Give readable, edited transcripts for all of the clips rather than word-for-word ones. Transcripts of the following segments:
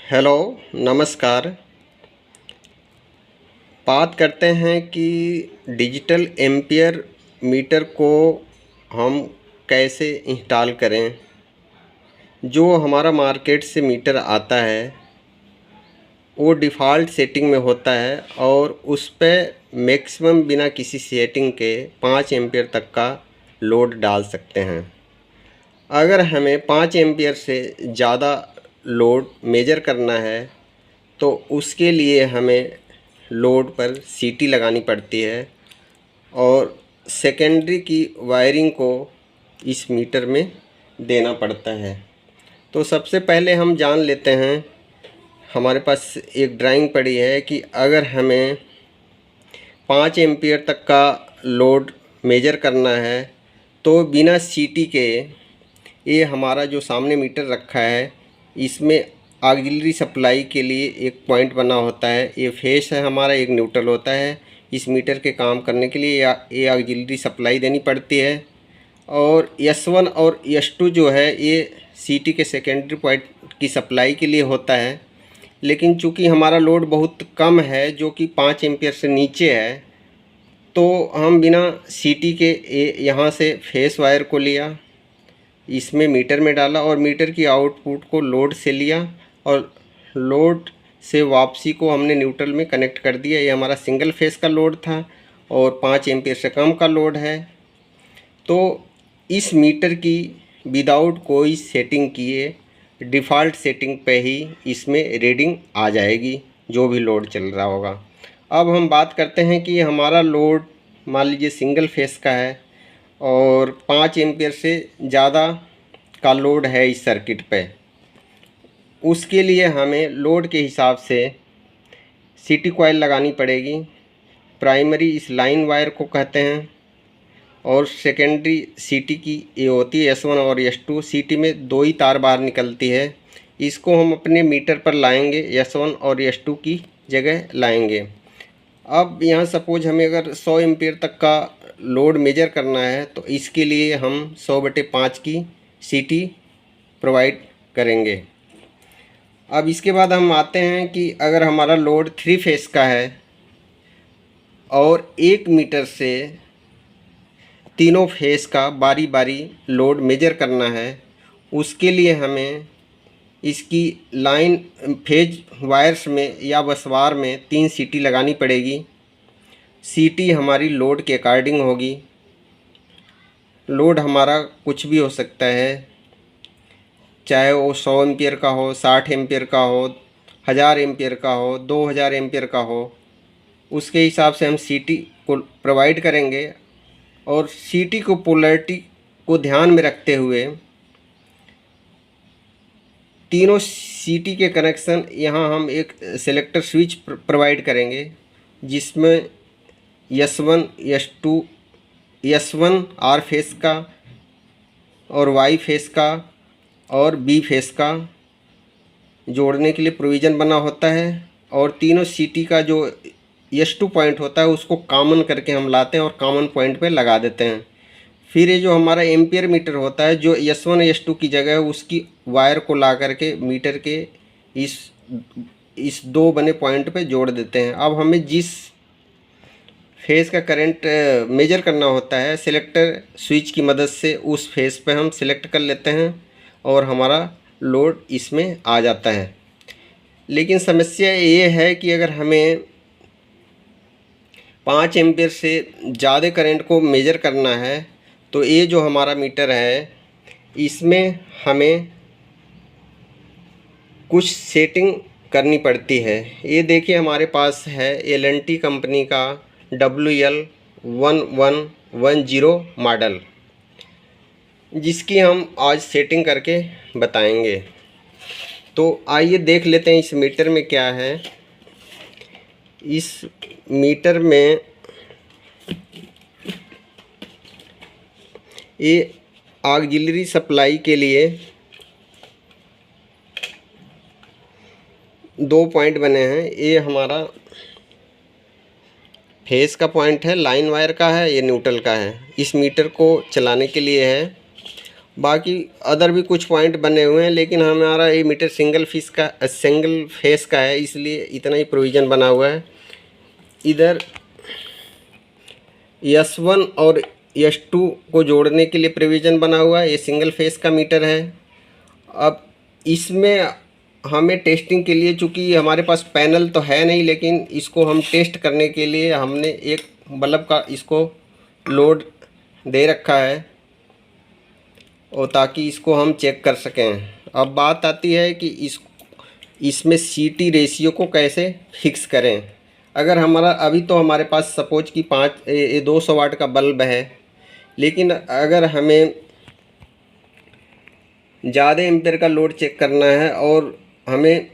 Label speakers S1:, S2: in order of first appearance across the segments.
S1: Hello, नमस्कार। बात करते हैं कि डिजिटल एम्पियर मीटर को हम कैसे इंस्टॉल करें। जो हमारा मार्केट से मीटर आता है वो डिफ़ॉल्ट सेटिंग में होता है और उस पे मैक्सिमम बिना किसी सेटिंग के 5 एम्पियर तक का लोड डाल सकते हैं। अगर हमें 5 एम्पियर से ज़्यादा लोड मेजर करना है तो उसके लिए हमें लोड पर सीटी लगानी पड़ती है और सेकेंडरी की वायरिंग को इस मीटर में देना पड़ता है। तो सबसे पहले हम जान लेते हैं, हमारे पास एक ड्राइंग पड़ी है कि अगर हमें 5 एम्पियर तक का लोड मेजर करना है तो बिना सीटी के ये हमारा जो सामने मीटर रखा है इसमें ऑक्सिलरी सप्लाई के लिए एक पॉइंट बना होता है। ये फेस है हमारा, एक न्यूट्रल होता है। इस मीटर के काम करने के लिए ये ऑक्सिलरी सप्लाई देनी पड़ती है। और S1 और S2 जो है ये सीटी के सेकेंडरी पॉइंट की सप्लाई के लिए होता है। लेकिन चूंकि हमारा लोड बहुत कम है जो कि 5 एम्पियर से नीचे है, तो हम बिना सीटी के यहाँ से फेस वायर को लिया, इसमें मीटर में डाला और मीटर की आउटपुट को लोड से लिया और लोड से वापसी को हमने न्यूट्रल में कनेक्ट कर दिया। ये हमारा सिंगल फेस का लोड था और 5 एम्पियर से कम का लोड है। तो इस मीटर की विदाउट कोई सेटिंग किए डिफ़ॉल्ट सेटिंग पे ही इसमें रीडिंग आ जाएगी जो भी लोड चल रहा होगा। अब हम बात करते हैं कि हमारा लोड मान लीजिए सिंगल फेस का है और 5 एम्पियर से ज़्यादा का लोड है इस सर्किट पे। उसके लिए हमें लोड के हिसाब से सीटी कॉइल लगानी पड़ेगी। प्राइमरी इस लाइन वायर को कहते हैं और सेकेंडरी सीटी की ये होती है S1 और S2। सीटी में दो ही तार बाहर निकलती है। इसको हम अपने मीटर पर लाएंगे, S1 और S2 की जगह लाएंगे। अब यहाँ सपोज हमें अगर 100 एम्पियर तक का लोड मेजर करना है तो इसके लिए हम 100/5 की सीटी प्रोवाइड करेंगे। अब इसके बाद हम आते हैं कि अगर हमारा लोड 3 फेस का है और 1 मीटर से तीनों फेस का बारी बारी लोड मेजर करना है, उसके लिए हमें इसकी लाइन फेज वायर्स में या बसवार में 3 सीटी लगानी पड़ेगी। सीटी हमारी लोड के अकॉर्डिंग होगी। लोड हमारा कुछ भी हो सकता है, चाहे वो 100 एम्पियर का हो, 60 एम्पियर का हो, 1000 एम्पियर का हो, 2000 एम्पियर का हो। उसके हिसाब से हम सीटी को प्रोवाइड करेंगे और सीटी को पोलैरिटी को ध्यान में रखते हुए तीनों सीटी के कनेक्शन यहाँ हम एक सेलेक्टर स्विच प्रोवाइड करेंगे जिसमें S1 S2 S1 R face का और Y फेस का और B फेस का जोड़ने के लिए प्रोविज़न बना होता है। और तीनों सीटी का जो S2 पॉइंट होता है उसको कॉमन करके हम लाते हैं और कॉमन पॉइंट पे लगा देते हैं। फिर ये जो हमारा एम्पियर मीटर होता है जो S1 S2 की जगह है उसकी वायर को ला करके मीटर के इस दो बने पॉइंट पे जोड़ देते हैं। अब हमें जिस फेस का करंट मेजर करना होता है सेलेक्टर स्विच की मदद से उस फेस पे हम सिलेक्ट कर लेते हैं और हमारा लोड इसमें आ जाता है। लेकिन समस्या ये है कि अगर हमें 5 एम्पियर से ज़्यादा करंट को मेजर करना है तो ये जो हमारा मीटर है इसमें हमें कुछ सेटिंग करनी पड़ती है। ये देखिए हमारे पास है L&T कंपनी का WL1110 मॉडल, जिसकी हम आज सेटिंग करके बताएंगे। तो आइए देख लेते हैं इस मीटर में क्या है। इस मीटर में ये ऑक्सिलरी सप्लाई के लिए 2 पॉइंट बने हैं। ये हमारा फेस का पॉइंट है, लाइन वायर का है, ये न्यूट्रल का है। इस मीटर को चलाने के लिए है। बाकी अदर भी कुछ पॉइंट बने हुए हैं, लेकिन हमारा ये मीटर सिंगल फेस का है, इसलिए इतना ही प्रोविज़न बना हुआ है। इधर S1 और S2 को जोड़ने के लिए प्रोविज़न बना हुआ है। ये सिंगल फेस का मीटर है। अब इसमें हमें टेस्टिंग के लिए, चूँकि हमारे पास पैनल तो है नहीं, लेकिन इसको हम टेस्ट करने के लिए हमने एक बल्ब का इसको लोड दे रखा है, और ताकि इसको हम चेक कर सकें। अब बात आती है कि इसमें CT रेशियो को कैसे फिक्स करें। अगर हमारा अभी तो हमारे पास सपोज कि 200 वाट का बल्ब है, लेकिन अगर हमें ज़्यादा एम्पेयर का लोड चेक करना है और हमें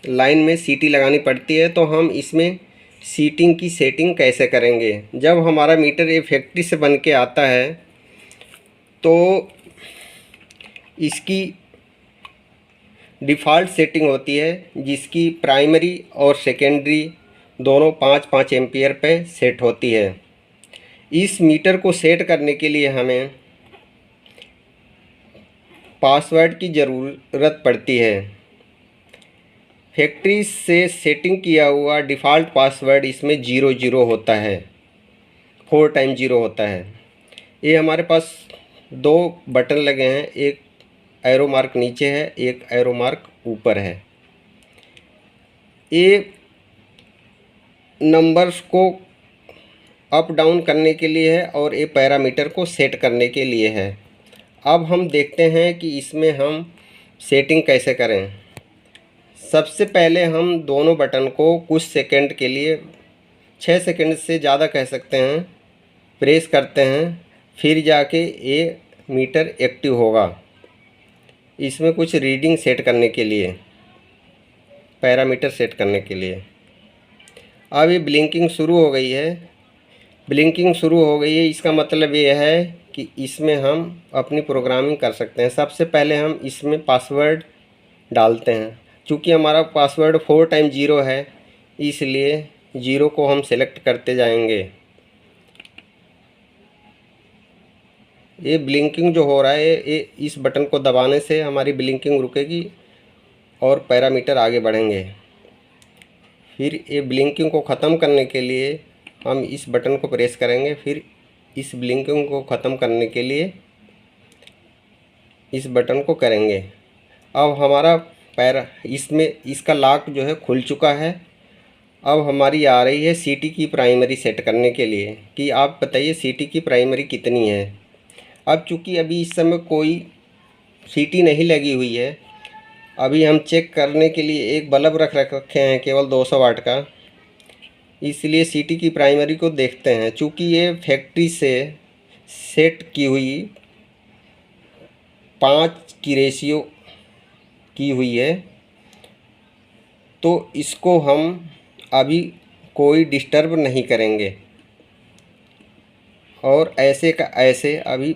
S1: लाइन में CT लगानी पड़ती है, तो हम इसमें सीटिंग की सेटिंग कैसे करेंगे। जब हमारा मीटर ये फैक्ट्री से बन के आता है तो इसकी डिफ़ॉल्ट सेटिंग होती है, जिसकी प्राइमरी और सेकेंडरी दोनों 5-5 एम्पियर पे सेट होती है। इस मीटर को सेट करने के लिए हमें पासवर्ड की ज़रूरत पड़ती है। फैक्ट्री से सेटिंग किया हुआ डिफ़ॉल्ट पासवर्ड इसमें 00 होता है, 4 टाइम 0 होता है। ये हमारे पास 2 बटन लगे हैं, एक एरो मार्क नीचे है, एक एरो मार्क ऊपर है। ये नंबर्स को अप डाउन करने के लिए है और ये पैरामीटर को सेट करने के लिए है। अब हम देखते हैं कि इसमें हम सेटिंग कैसे करें। सबसे पहले हम दोनों बटन को कुछ सेकंड के लिए, 6 सेकंड से ज़्यादा कह सकते हैं, प्रेस करते हैं, फिर जाके ये मीटर एक्टिव होगा। इसमें कुछ रीडिंग सेट करने के लिए, पैरामीटर सेट करने के लिए। अब ये ब्लिंकिंग शुरू हो गई है। ब्लिंकिंग शुरू हो गई है, इसका मतलब ये है कि इसमें हम अपनी प्रोग्रामिंग कर सकते हैं। सबसे पहले हम इसमें पासवर्ड डालते हैं। चूँकि हमारा पासवर्ड 4 टाइम 0 है, इसलिए 0 को हम सेलेक्ट करते जाएंगे। ये ब्लिंकिंग जो हो रहा है, ये इस बटन को दबाने से हमारी ब्लिंकिंग रुकेगी और पैरामीटर आगे बढ़ेंगे। फिर ये ब्लिंकिंग को ख़त्म करने के लिए हम इस बटन को प्रेस करेंगे, फिर इस ब्लिंकिंग को ख़त्म करने के लिए इस बटन को करेंगे। अब हमारा इसमें इसका लॉक जो है खुल चुका है। अब हमारी आ रही है CT की प्राइमरी सेट करने के लिए कि आप बताइए CT की प्राइमरी कितनी है। अब चूँकि अभी इस समय कोई CT नहीं लगी हुई है, अभी हम चेक करने के लिए एक बल्ब रखे हैं केवल 200 वाट का, इसलिए CT की प्राइमरी को देखते हैं। चूँकि ये फैक्ट्री से सेट की हुई 5 की रेशियो की हुई है, तो इसको हम अभी कोई डिस्टर्ब नहीं करेंगे और ऐसे का ऐसे अभी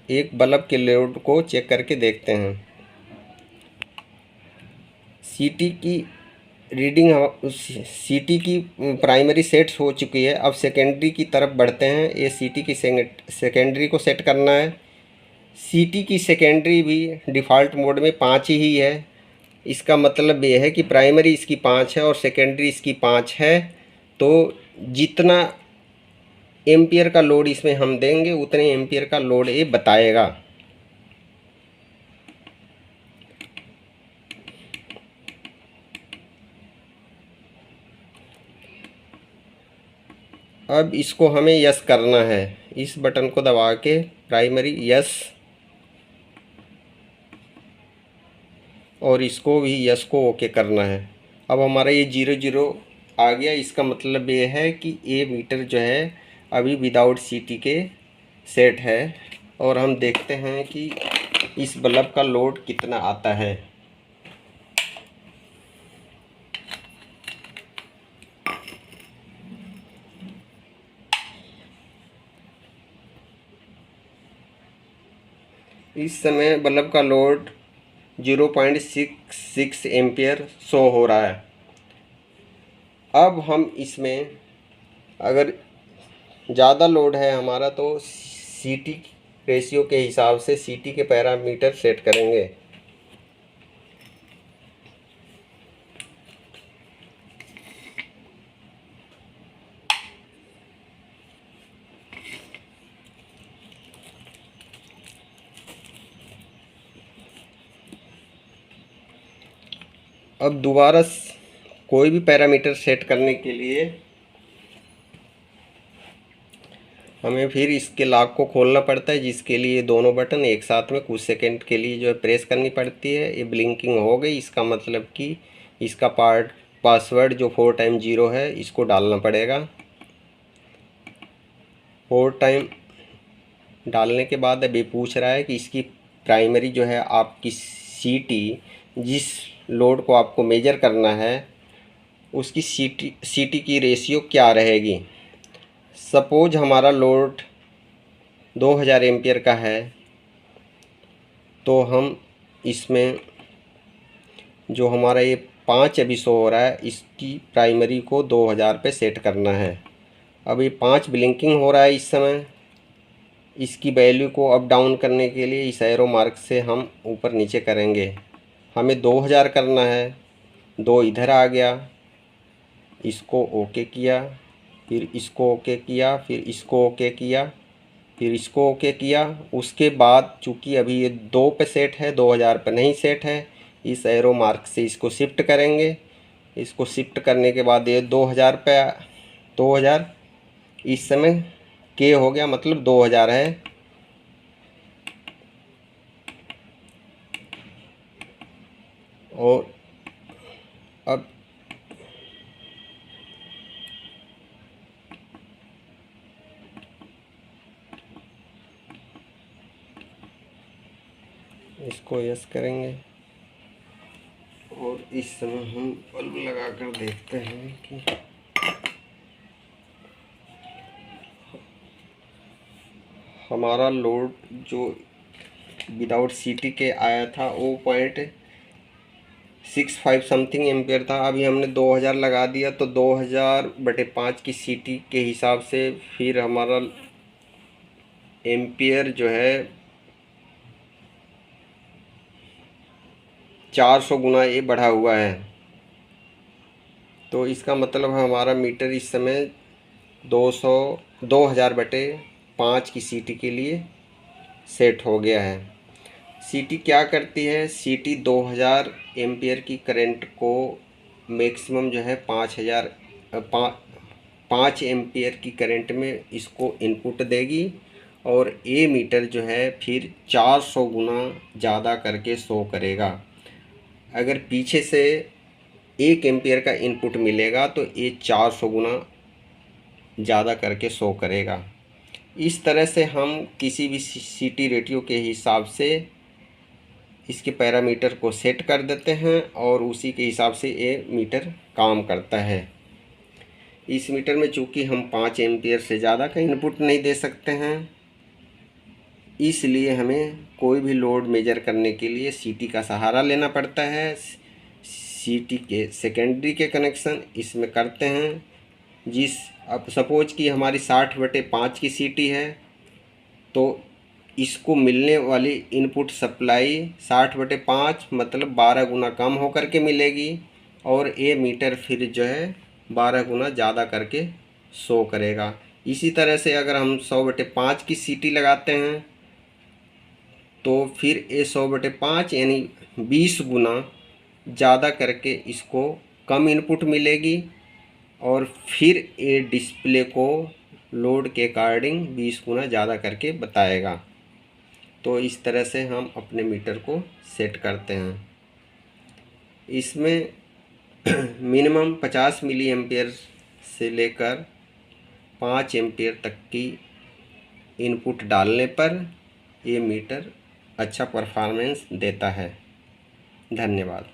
S1: एक बल्ब के लोड को चेक करके देखते हैं। CT की रीडिंग, CT की प्राइमरी सेट हो चुकी है। अब सेकेंडरी की तरफ बढ़ते हैं। ये CT की सेकेंडरी को सेट करना है। CT की सेकेंडरी भी डिफ़ॉल्ट मोड में 5 ही है। इसका मतलब ये है कि प्राइमरी इसकी 5 है और सेकेंडरी इसकी 5 है, तो जितना एम्पियर का लोड इसमें हम देंगे उतने एम्पियर का लोड ये बताएगा। अब इसको हमें यस करना है। इस बटन को दबा के प्राइमरी यस, और इसको भी यस को ओके करना है। अब हमारा ये 00 आ गया। इसका मतलब ये है कि ये मीटर जो है अभी विदाउट CT के सेट है, और हम देखते हैं कि इस बल्ब का लोड कितना आता है। इस समय बल्ब का लोड 0.66 एम्पियर शो हो रहा है। अब हम इसमें अगर ज़्यादा लोड है हमारा, तो CT रेशियो के हिसाब से सीटी के पैरामीटर सेट करेंगे। अब दोबारा कोई भी पैरामीटर सेट करने के लिए हमें फिर इसके लॉक को खोलना पड़ता है, जिसके लिए दोनों बटन एक साथ में कुछ सेकंड के लिए जो है प्रेस करनी पड़ती है। ये ब्लिंकिंग हो गई, इसका मतलब कि इसका पासवर्ड जो 4 टाइम 0 है इसको डालना पड़ेगा। 4 टाइम डालने के बाद अभी पूछ रहा है कि इसकी प्राइमरी जो है आपकी सीटी, जिस लोड को आपको मेजर करना है उसकी सीटी की रेशियो क्या रहेगी। सपोज हमारा लोड 2000 एम्पियर का है, तो हम इसमें जो हमारा ये 5 अभी शो हो रहा है इसकी प्राइमरी को 2000 पे सेट करना है। अब ये 5 ब्लिंकिंग हो रहा है इस समय। इसकी वैल्यू को अप डाउन करने के लिए इस एरो मार्क से हम ऊपर नीचे करेंगे। हमें 2000 करना है, 2 इधर आ गया, इसको ओके किया, फिर इसको ओके किया, फिर इसको ओके किया, फिर इसको ओके किया। उसके बाद चूँकि अभी ये 2 पे सेट है, 2000 पे नहीं सेट है, इस एरो मार्क से इसको शिफ्ट करेंगे। इसको शिफ्ट करने के बाद ये 2000 पे 2000 इस समय के हो गया, मतलब 2000 है। और अब इसको यस करेंगे और इस समय हम बल्ब लगाकर देखते हैं कि हमारा लोड जो विदाउट सीटी के आया था वो 0.65 समथिंग एम्पियर था। अभी हमने 2000 लगा दिया तो 2000/5 की सीटी के हिसाब से फिर हमारा एम्पियर जो है 400 गुना ये बढ़ा हुआ है। तो इसका मतलब हमारा मीटर इस समय 2000/5 की सीटी के लिए सेट हो गया है। सीटी क्या करती है, सीटी 2000 एम्पियर की करंट को मैक्सिमम जो है 5 एम्पियर की करंट में इसको इनपुट देगी और ये मीटर जो है फिर 400 गुना ज़्यादा करके शो करेगा। अगर पीछे से 1 एम्पियर का इनपुट मिलेगा तो ये 400 गुना ज़्यादा करके शो करेगा। इस तरह से हम किसी भी सीटी रेशियो के हिसाब से इसके पैरामीटर को सेट कर देते हैं और उसी के हिसाब से ये मीटर काम करता है। इस मीटर में चूँकि हम 5 एम्पियर से ज़्यादा का इनपुट नहीं दे सकते हैं, इसलिए हमें कोई भी लोड मेजर करने के लिए सीटी का सहारा लेना पड़ता है। सीटी के सेकेंडरी के कनेक्शन इसमें करते हैं। अब सपोज कि हमारी 60/5 की सीटी है तो इसको मिलने वाली इनपुट सप्लाई 60/5 मतलब 12 गुना कम होकर के मिलेगी और ये मीटर फिर जो है 12 गुना ज़्यादा करके शो करेगा। इसी तरह से अगर हम 100/5 की सीटी लगाते हैं तो फिर ये 100/5 यानी 20 गुना ज़्यादा करके इसको कम इनपुट मिलेगी और फिर ये डिस्प्ले को लोड के अकॉर्डिंग 20 गुना ज़्यादा करके बताएगा। तो इस तरह से हम अपने मीटर को सेट करते हैं। इसमें मिनिमम 50 मिली एम्पियर से लेकर 5 एम्पियर तक की इनपुट डालने पर ये मीटर अच्छा परफॉर्मेंस देता है। धन्यवाद।